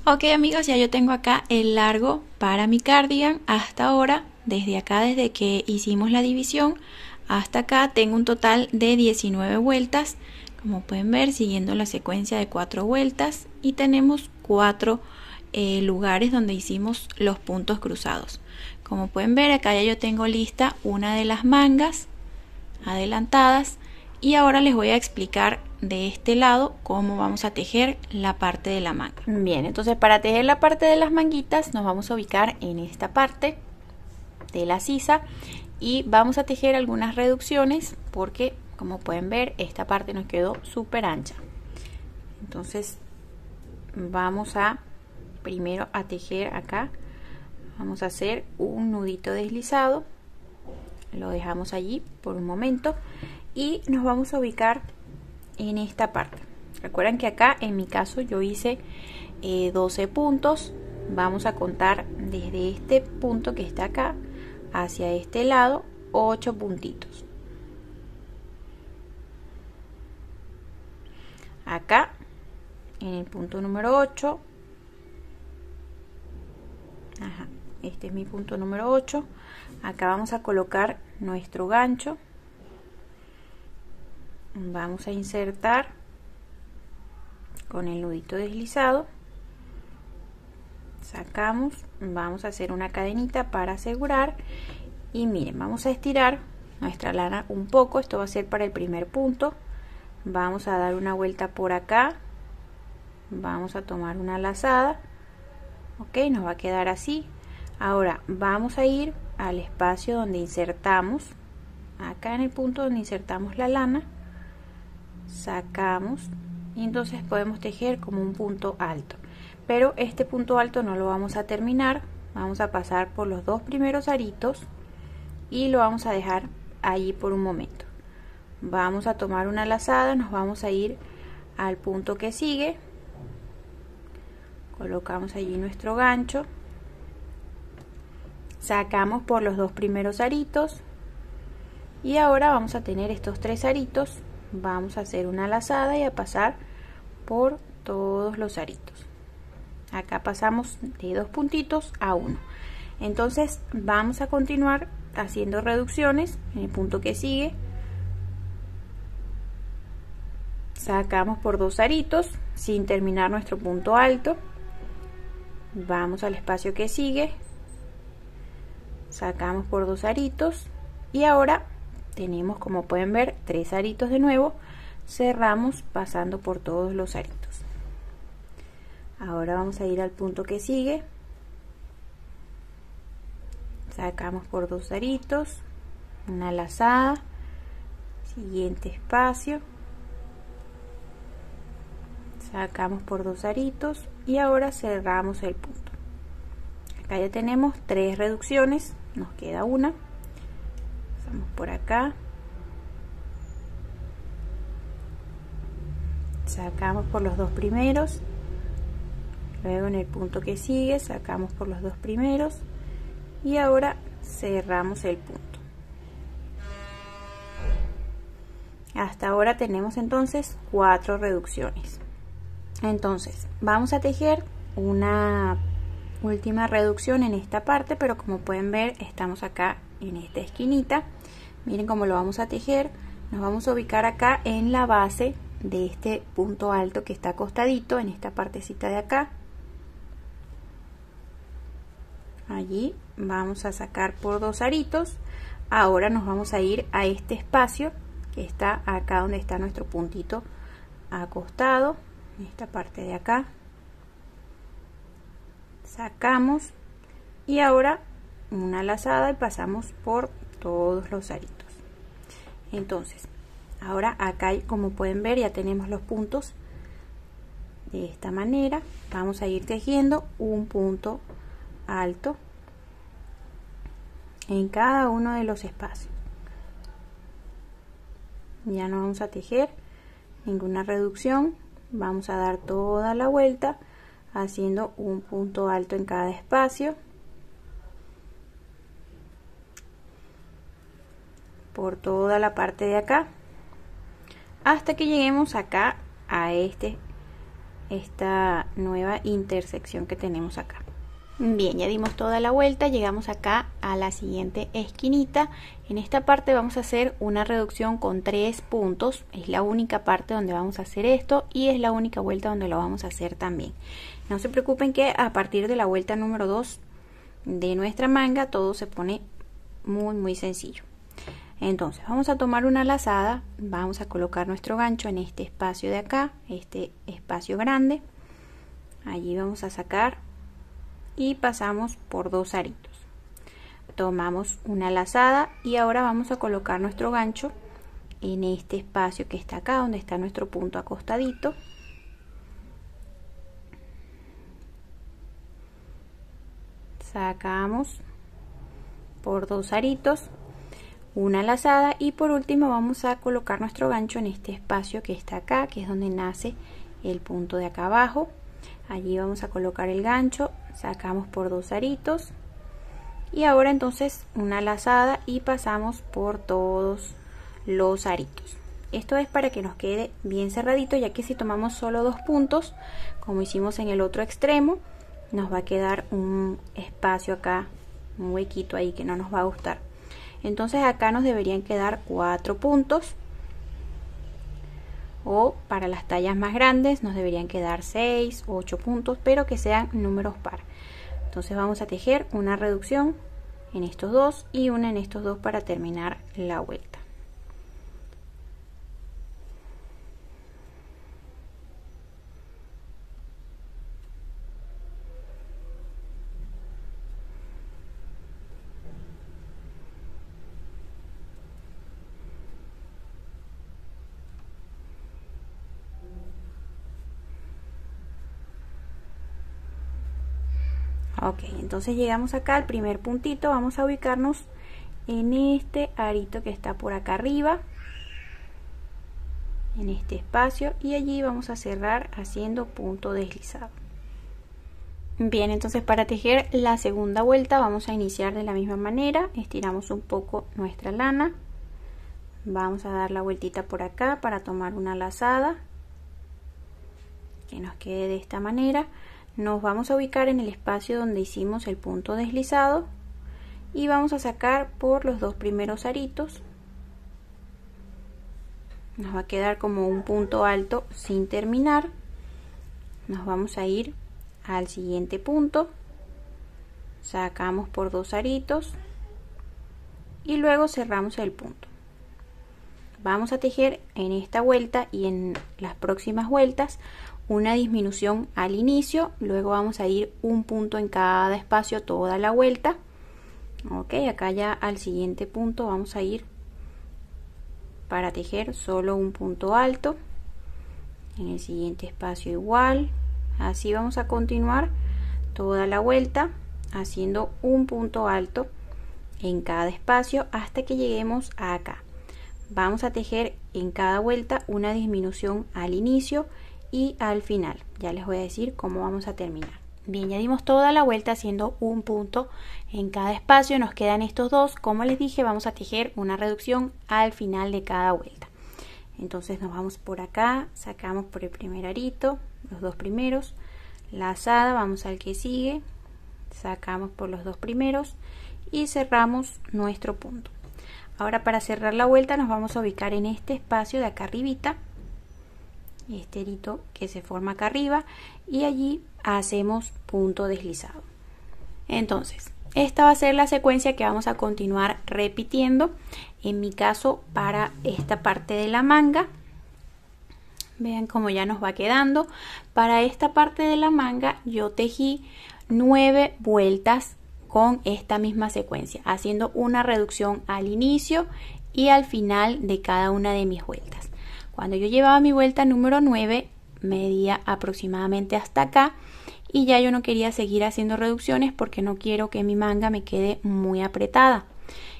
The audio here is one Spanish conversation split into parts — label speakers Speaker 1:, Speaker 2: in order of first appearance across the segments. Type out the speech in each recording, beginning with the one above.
Speaker 1: Ok amigos, ya yo tengo acá el largo para mi cardigan hasta ahora. Desde acá, desde que hicimos la división hasta acá, tengo un total de 19 vueltas, como pueden ver, siguiendo la secuencia de 4 vueltas, y tenemos 4 lugares donde hicimos los puntos cruzados. Como pueden ver, acá ya yo tengo lista una de las mangas adelantadas, y ahora les voy a explicar de este lado cómo vamos a tejer la parte de la manga. Bien, entonces para tejer la parte de las manguitas nos vamos a ubicar en esta parte de la sisa y vamos a tejer algunas reducciones porque, como pueden ver, esta parte nos quedó súper ancha. Entonces vamos a primero a tejer acá, vamos a hacer un nudito deslizado, lo dejamos allí por un momento y nos vamos a ubicar en esta parte. Recuerden que acá en mi caso yo hice 12 puntos. Vamos a contar desde este punto que está acá hacia este lado 8 puntitos. Acá en el punto número 8, este es mi punto número 8. Acá vamos a colocar nuestro gancho, vamos a insertar con el nudito deslizado, sacamos, vamos a hacer una cadenita para asegurar y miren, vamos a estirar nuestra lana un poco. Esto va a ser para el primer punto. Vamos a dar una vuelta por acá, vamos a tomar una lazada, ok, nos va a quedar así. Ahora vamos a ir al espacio donde insertamos, acá en el punto donde insertamos la lana, sacamos y entonces podemos tejer como un punto alto, pero este punto alto no lo vamos a terminar. Vamos a pasar por los dos primeros aritos y lo vamos a dejar allí por un momento. Vamos a tomar una lazada, nos vamos a ir al punto que sigue, colocamos allí nuestro gancho, sacamos por los dos primeros aritos y ahora vamos a tener estos tres aritos. Vamos a hacer una lazada y a pasar por todos los aritos. Acá pasamos de 2 puntitos a 1. Entonces vamos a continuar haciendo reducciones. En el punto que sigue sacamos por 2 aritos sin terminar nuestro punto alto, vamos al espacio que sigue, sacamos por 2 aritos y ahora tenemos, como pueden ver, 3 aritos de nuevo. Cerramos pasando por todos los aritos. Ahora vamos a ir al punto que sigue, sacamos por 2 aritos, una lazada, siguiente espacio, sacamos por 2 aritos y ahora cerramos el punto. Acá ya tenemos 3 reducciones, nos queda una. Pasamos por acá, sacamos por los dos primeros, luego en el punto que sigue sacamos por los dos primeros y ahora cerramos el punto. Hasta ahora tenemos entonces 4 reducciones. Entonces vamos a tejer una última reducción en esta parte, pero como pueden ver estamos acá en esta esquinita. Miren cómo lo vamos a tejer. Nos vamos a ubicar acá en la base de este punto alto que está acostadito, en esta partecita de acá. Allí vamos a sacar por 2 aritos. Ahora nos vamos a ir a este espacio que está acá donde está nuestro puntito acostado, en esta parte de acá. Sacamos y ahora una lazada y pasamos por todos los aritos. Entonces ahora acá, como pueden ver, ya tenemos los puntos de esta manera. Vamos a ir tejiendo un punto alto en cada uno de los espacios. Ya no vamos a tejer ninguna reducción, vamos a dar toda la vuelta haciendo un punto alto en cada espacio por toda la parte de acá hasta que lleguemos acá a este esta nueva intersección que tenemos acá. Bien, ya dimos toda la vuelta, llegamos acá a la siguiente esquinita. En esta parte vamos a hacer una reducción con 3 puntos, es la única parte donde vamos a hacer esto y es la única vuelta donde lo vamos a hacer también. No se preocupen que a partir de la vuelta número 2 de nuestra manga todo se pone muy sencillo. Entonces vamos a tomar una lazada, vamos a colocar nuestro gancho en este espacio de acá, este espacio grande, allí vamos a sacar y pasamos por 2 aritos, tomamos una lazada y ahora vamos a colocar nuestro gancho en este espacio que está acá donde está nuestro punto acostadito, sacamos por 2 aritos, una lazada y por último vamos a colocar nuestro gancho en este espacio que está acá, que es donde nace el punto de acá abajo. Allí vamos a colocar el gancho, sacamos por 2 aritos y ahora entonces una lazada y pasamos por todos los aritos. Esto es para que nos quede bien cerradito, ya que si tomamos solo 2 puntos como hicimos en el otro extremo nos va a quedar un espacio acá, un huequito ahí que no nos va a gustar. Entonces acá nos deberían quedar 4 puntos, o para las tallas más grandes nos deberían quedar 6 o 8 puntos, pero que sean números par. Entonces vamos a tejer una reducción en estos dos y una en estos dos para terminar la vuelta. Ok, entonces llegamos acá al primer puntito, vamos a ubicarnos en este arito que está por acá arriba, en este espacio, y allí vamos a cerrar haciendo punto deslizado. Bien, entonces para tejer la segunda vuelta vamos a iniciar de la misma manera, estiramos un poco nuestra lana, vamos a dar la vueltita por acá para tomar una lazada, que nos quede de esta manera. Nos vamos a ubicar en el espacio donde hicimos el punto deslizado y vamos a sacar por los 2 primeros aritos. Nos va a quedar como un punto alto sin terminar. Nos vamos a ir al siguiente punto, sacamos por 2 aritos y luego cerramos el punto. Vamos a tejer en esta vuelta y en las próximas vueltas una disminución al inicio, luego vamos a ir un punto en cada espacio toda la vuelta. Ok, acá ya al siguiente punto vamos a ir para tejer solo un punto alto, en el siguiente espacio igual, así vamos a continuar toda la vuelta haciendo un punto alto en cada espacio hasta que lleguemos a acá. Vamos a tejer en cada vuelta una disminución al inicio y al final. Ya les voy a decir cómo vamos a terminar. Bien, ya dimos toda la vuelta haciendo un punto en cada espacio, nos quedan estos dos. Como les dije, vamos a tejer una reducción al final de cada vuelta. Entonces nos vamos por acá, sacamos por el primer arito, los 2 primeros, lazada, vamos al que sigue, sacamos por los 2 primeros y cerramos nuestro punto. Ahora para cerrar la vuelta nos vamos a ubicar en este espacio de acá arribita, este arito que se forma acá arriba, y allí hacemos punto deslizado. Entonces esta va a ser la secuencia que vamos a continuar repitiendo. En mi caso, para esta parte de la manga, vean cómo ya nos va quedando. Para esta parte de la manga yo tejí 9 vueltas con esta misma secuencia, haciendo una reducción al inicio y al final de cada una de mis vueltas. Cuando yo llevaba mi vuelta número 9, medía aproximadamente hasta acá y ya yo no quería seguir haciendo reducciones porque no quiero que mi manga me quede muy apretada.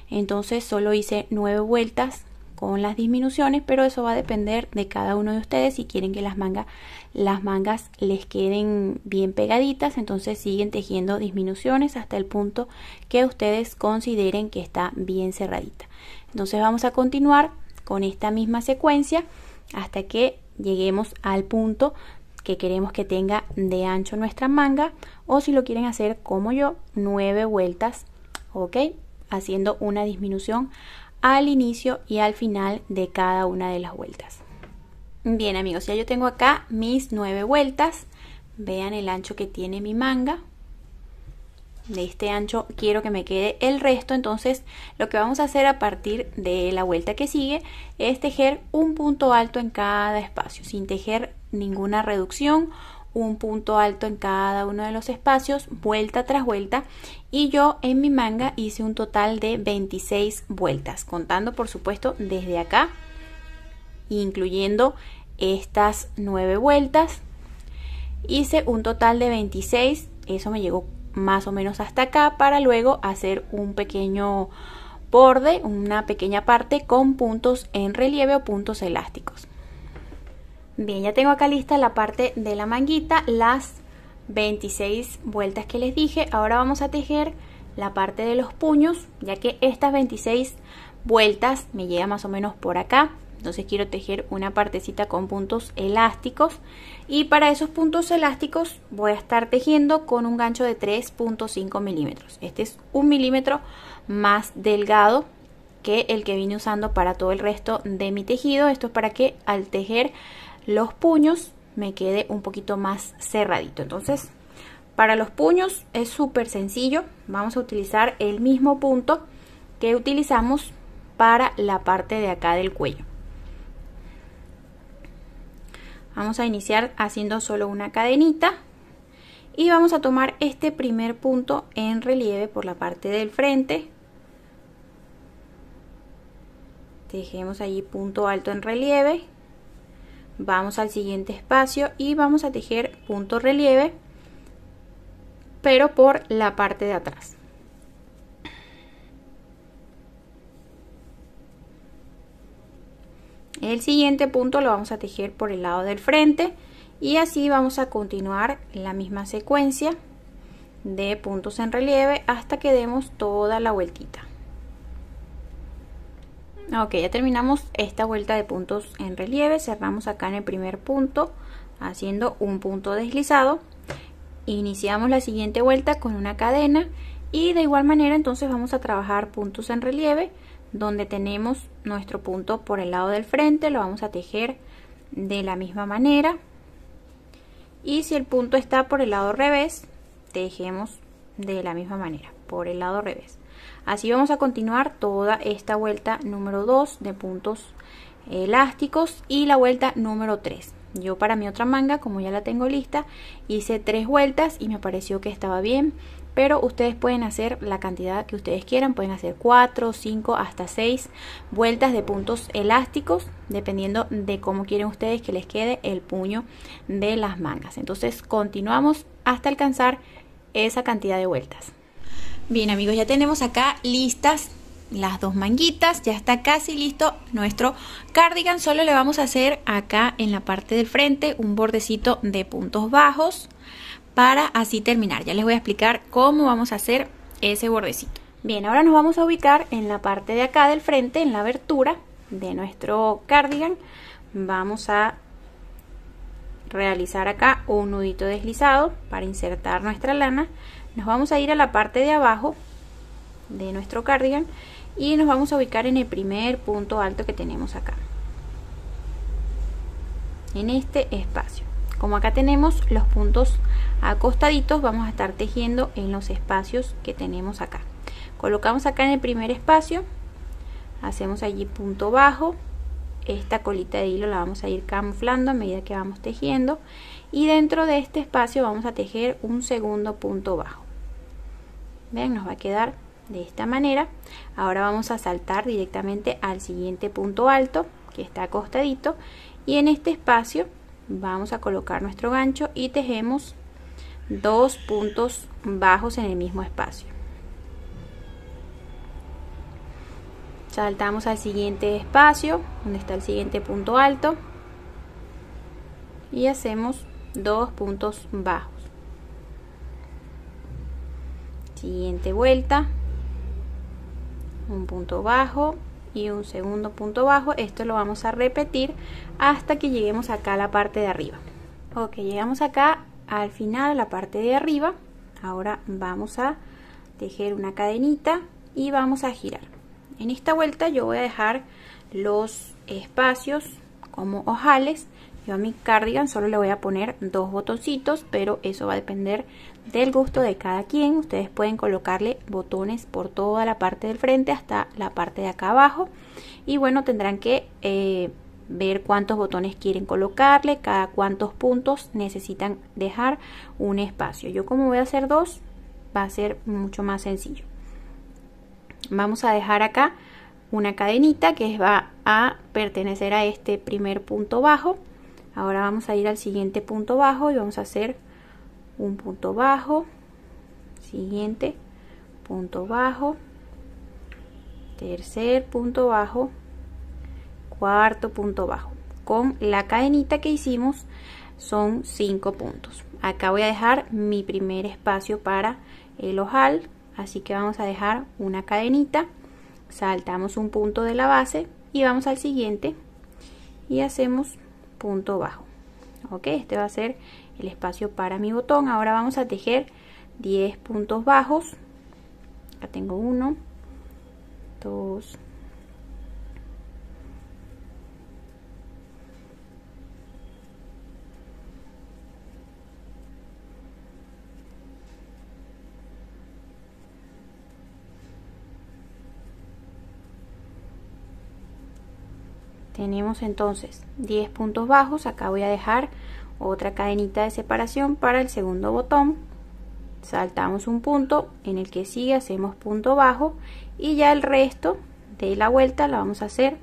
Speaker 1: Entonces solo hice 9 vueltas con las disminuciones, pero eso va a depender de cada uno de ustedes. Si quieren que las mangas les queden bien pegaditas, entonces siguen tejiendo disminuciones hasta el punto que ustedes consideren que está bien cerradita. Entonces vamos a continuar con esta misma secuencia hasta que lleguemos al punto que queremos que tenga de ancho nuestra manga, o si lo quieren hacer como yo, 9 vueltas, ok, haciendo una disminución al inicio y al final de cada una de las vueltas. Bien amigos, ya yo tengo acá mis 9 vueltas. Vean el ancho que tiene mi manga. De este ancho quiero que me quede el resto, entonces lo que vamos a hacer a partir de la vuelta que sigue es tejer un punto alto en cada espacio, sin tejer ninguna reducción, un punto alto en cada uno de los espacios, vuelta tras vuelta. Y yo en mi manga hice un total de 26 vueltas, contando por supuesto desde acá, incluyendo estas 9 vueltas. Hice un total de 26, eso me llegó más o menos hasta acá, para luego hacer un pequeño borde, una pequeña parte con puntos en relieve o puntos elásticos. Bien, ya tengo acá lista la parte de la manguita, las 26 vueltas que les dije. Ahora vamos a tejer la parte de los puños, ya que estas 26 vueltas me llegan más o menos por acá. Entonces quiero tejer una partecita con puntos elásticos, y para esos puntos elásticos voy a estar tejiendo con un gancho de 3.5 milímetros. Este es 1 milímetro más delgado que el que vine usando para todo el resto de mi tejido. Esto es para que al tejer los puños me quede un poquito más cerradito. Entonces para los puños es súper sencillo, vamos a utilizar el mismo punto que utilizamos para la parte de acá del cuello. Vamos a iniciar haciendo solo una cadenita y vamos a tomar este primer punto en relieve por la parte del frente. Tejemos allí punto alto en relieve. Vamos al siguiente espacio y vamos a tejer punto relieve, pero por la parte de atrás. El siguiente punto lo vamos a tejer por el lado del frente, y así vamos a continuar la misma secuencia de puntos en relieve hasta que demos toda la vueltita. Ok, ya terminamos esta vuelta de puntos en relieve. Cerramos acá en el primer punto haciendo un punto deslizado. Iniciamos la siguiente vuelta con una cadena, y de igual manera entonces vamos a trabajar puntos en relieve. Donde tenemos nuestro punto por el lado del frente, lo vamos a tejer de la misma manera, y si el punto está por el lado revés, tejemos de la misma manera por el lado revés. Así vamos a continuar toda esta vuelta número 2 de puntos elásticos y la vuelta número 3. Yo para mi otra manga, como ya la tengo lista, hice 3 vueltas y me pareció que estaba bien, pero ustedes pueden hacer la cantidad que ustedes quieran, pueden hacer 4, 5, hasta 6 vueltas de puntos elásticos, dependiendo de cómo quieren ustedes que les quede el puño de las mangas. Entonces continuamos hasta alcanzar esa cantidad de vueltas. Bien amigos, ya tenemos acá listas las 2 manguitas, ya está casi listo nuestro cardigan. Solo le vamos a hacer acá en la parte del frente un bordecito de puntos bajos para así terminar. Ya les voy a explicar cómo vamos a hacer ese bordecito. Bien, ahora nos vamos a ubicar en la parte de acá del frente, en la abertura de nuestro cardigan. Vamos a realizar acá un nudito deslizado para insertar nuestra lana. Nos vamos a ir a la parte de abajo de nuestro cardigan y nos vamos a ubicar en el primer punto alto que tenemos acá, en este espacio. Como acá tenemos los puntos acostaditos, vamos a estar tejiendo en los espacios que tenemos acá. Colocamos acá en el primer espacio, hacemos allí punto bajo. Esta colita de hilo la vamos a ir camuflando a medida que vamos tejiendo, y dentro de este espacio vamos a tejer un segundo punto bajo. Ven, nos va a quedar de esta manera. Ahora vamos a saltar directamente al siguiente punto alto que está acostadito, y en este espacio vamos a colocar nuestro gancho y tejemos 2 puntos bajos en el mismo espacio. Saltamos al siguiente espacio donde está el siguiente punto alto y hacemos 2 puntos bajos. Siguiente vuelta, un punto bajo y un segundo punto bajo. Esto lo vamos a repetir hasta que lleguemos acá a la parte de arriba. Ok, llegamos acá al final, a la parte de arriba. Ahora vamos a tejer una cadenita y vamos a girar. En esta vuelta yo voy a dejar los espacios como ojales. Yo a mi cardigan solo le voy a poner 2 botoncitos, pero eso va a depender del gusto de cada quien. Ustedes pueden colocarle botones por toda la parte del frente hasta la parte de acá abajo. Y bueno, tendrán que ver cuántos botones quieren colocarle, cada cuántos puntos necesitan dejar un espacio. Yo como voy a hacer 2, va a ser mucho más sencillo. Vamos a dejar acá una cadenita que va a pertenecer a este primer punto bajo. Ahora vamos a ir al siguiente punto bajo y vamos a hacer un punto bajo, siguiente punto bajo, tercer punto bajo, cuarto punto bajo. Con la cadenita que hicimos son 5 puntos. Acá voy a dejar mi primer espacio para el ojal, así que vamos a dejar una cadenita, saltamos un punto de la base y vamos al siguiente y hacemos punto bajo. Ok, este va a ser el espacio para mi botón. Ahora vamos a tejer 10 puntos bajos. Acá tengo 1, 2, tenemos entonces 10 puntos bajos. Acá voy a dejar otra cadenita de separación para el segundo botón, saltamos un punto, en el que sigue hacemos punto bajo y ya el resto de la vuelta la vamos a hacer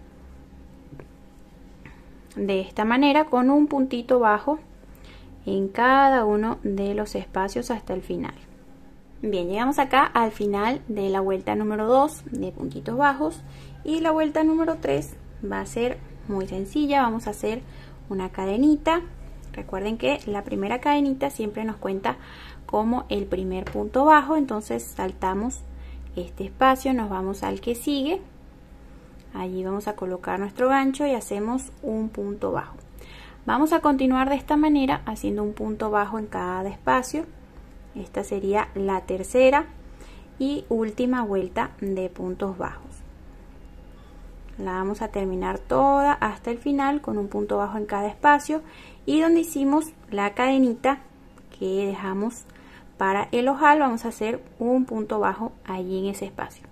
Speaker 1: de esta manera, con un puntito bajo en cada uno de los espacios hasta el final. Bien, llegamos acá al final de la vuelta número 2 de puntitos bajos, y la vuelta número 3 va a ser muy sencilla. Vamos a hacer una cadenita. Recuerden que la primera cadenita siempre nos cuenta como el primer punto bajo, entonces saltamos este espacio, nos vamos al que sigue, allí vamos a colocar nuestro gancho y hacemos un punto bajo. Vamos a continuar de esta manera haciendo un punto bajo en cada espacio. Esta sería la tercera y última vuelta de puntos bajos. La vamos a terminar toda hasta el final con un punto bajo en cada espacio, y donde hicimos la cadenita que dejamos para el ojal vamos a hacer un punto bajo allí en ese espacio.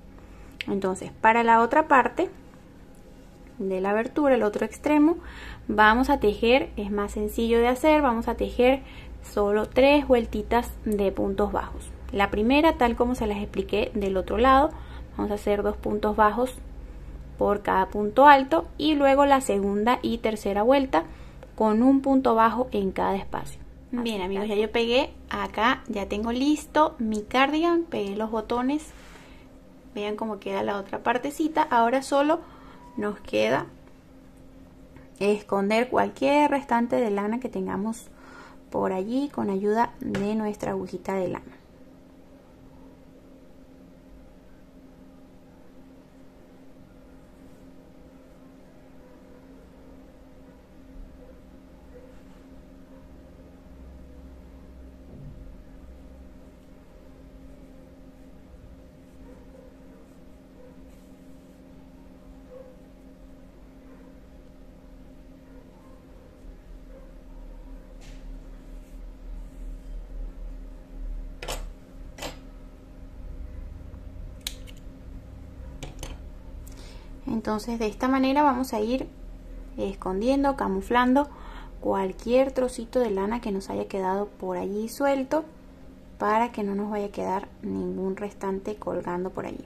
Speaker 1: Entonces para la otra parte de la abertura, el otro extremo, vamos a tejer, es más sencillo de hacer, vamos a tejer solo 3 vueltitas de puntos bajos. La primera, tal como se las expliqué del otro lado, vamos a hacer 2 puntos bajos por cada punto alto, y luego la segunda y tercera vuelta con un punto bajo en cada espacio. Bien amigos, ya yo pegué acá, ya tengo listo mi cardigan, pegué los botones, vean cómo queda la otra partecita. Ahora solo nos queda esconder cualquier restante de lana que tengamos por allí con ayuda de nuestra agujita de lana. Entonces de esta manera vamos a ir escondiendo, camuflando cualquier trocito de lana que nos haya quedado por allí suelto, para que no nos vaya a quedar ningún restante colgando por allí.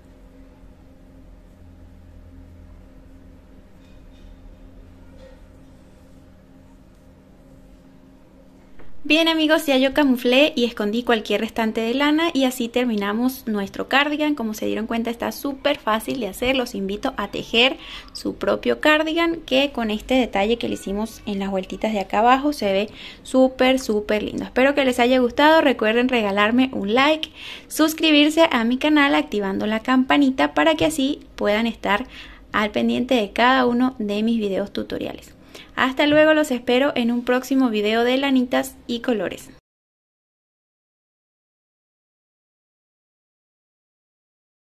Speaker 1: Bien amigos, ya yo camuflé y escondí cualquier restante de lana, y así terminamos nuestro cardigan. Como se dieron cuenta, está súper fácil de hacer. Los invito a tejer su propio cardigan, que con este detalle que le hicimos en las vueltitas de acá abajo se ve súper lindo. Espero que les haya gustado. Recuerden regalarme un like, suscribirse a mi canal activando la campanita para que así puedan estar al pendiente de cada uno de mis videos tutoriales. Hasta luego, los espero en un próximo video de lanitas y colores.